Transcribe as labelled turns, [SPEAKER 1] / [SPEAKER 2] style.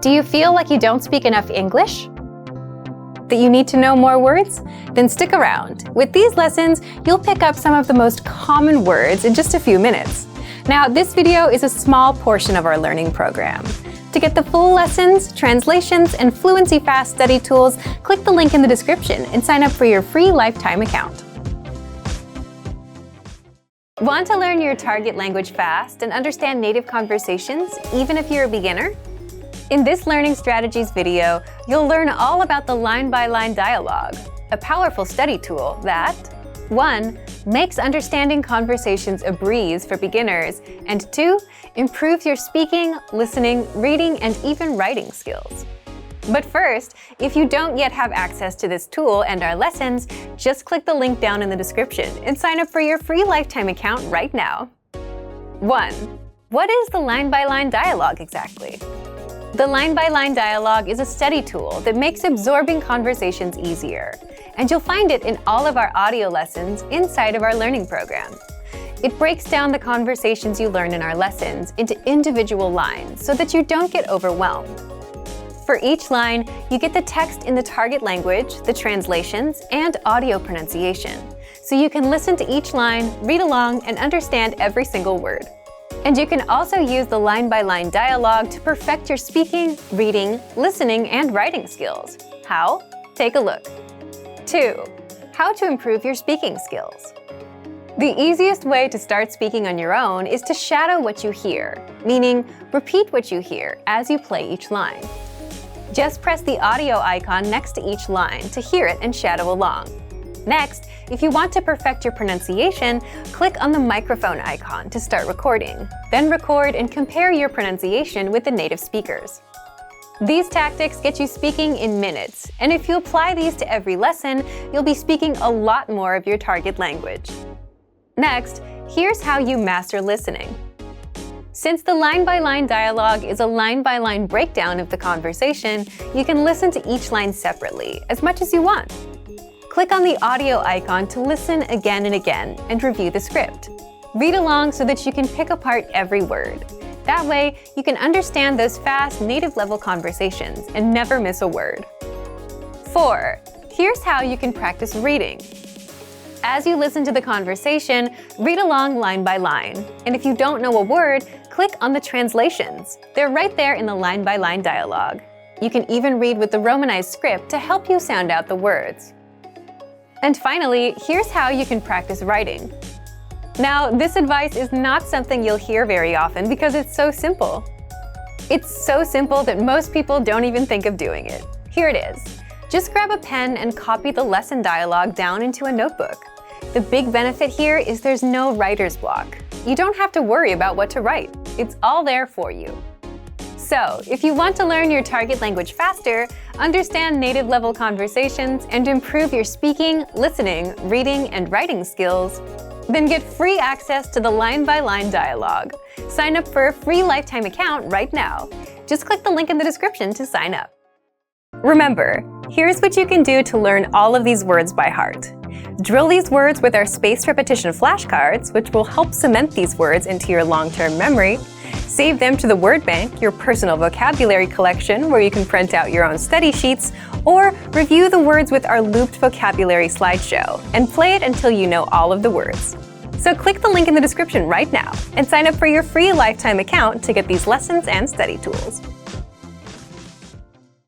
[SPEAKER 1] Do you feel like you don't speak enough English? That you need to know more words? Then stick around. With these lessons, you'll pick up some of the most common words in just a few minutes. Now, this video is a small portion of our learning program. To get the full lessons, translations, and Fluency Fast study tools, click the link in the description and sign up for your free lifetime account. Want to learn your target language fast and understand native conversations, even if you're a beginner? In this Learning Strategies video, you'll learn all about the line-by-line dialogue, a powerful study tool that 1. Makes understanding conversations a breeze for beginners, and 2. Improves your speaking, listening, reading, and even writing skills. But first, if you don't yet have access to this tool and our lessons, just click the link down in the description and sign up for your free lifetime account right now. 1. What is the line-by-line dialogue exactly? The line-by-line dialogue is a study tool that makes absorbing conversations easier, and you'll find it in all of our audio lessons inside of our learning program. It breaks down the conversations you learn in our lessons into individual lines so that you don't get overwhelmed. For each line, you get the text in the target language, the translations, and audio pronunciation, so you can listen to each line, read along, and understand every single word. And you can also use the line-by-line dialogue to perfect your speaking, reading, listening, and writing skills. How? Take a look. 2. How to improve your speaking skills. The easiest way to start speaking on your own is to shadow what you hear, meaning repeat what you hear as you play each line. Just press the audio icon next to each line to hear it and shadow along. Next, if you want to perfect your pronunciation, click on the microphone icon to start recording. Then record and compare your pronunciation with the native speakers. These tactics get you speaking in minutes, and if you apply these to every lesson, you'll be speaking a lot more of your target language. Next, here's how you master listening. Since the line-by-line dialogue is a line-by-line breakdown of the conversation, you can listen to each line separately, as much as you want. Click on the audio icon to listen again and again and review the script. Read along so that you can pick apart every word. That way, you can understand those fast, native-level conversations and never miss a word. 4. Here's how you can practice reading. As you listen to the conversation, read along line by line. And if you don't know a word, click on the translations. They're right there in the line-by-line dialogue. You can even read with the Romanized script to help you sound out the words. And finally, here's how you can practice writing. Now, this advice is not something you'll hear very often because it's so simple. It's so simple that most people don't even think of doing it. Here it is. Just grab a pen and copy the lesson dialogue down into a notebook. The big benefit here is there's no writer's block. You don't have to worry about what to write. It's all there for you. So, if you want to learn your target language faster, understand native-level conversations, and improve your speaking, listening, reading, and writing skills, then get free access to the line-by-line dialogue. Sign up for a free lifetime account right now. Just click the link in the description to sign up. Remember, here's what you can do to learn all of these words by heart. Drill these words with our spaced repetition flashcards, which will help cement these words into your long-term memory. Save them to the word bank, your personal vocabulary collection, where you can print out your own study sheets, or review the words with our looped vocabulary slideshow, and play it until you know all of the words. So click the link in the description right now and sign up for your free lifetime account to get these lessons and study tools.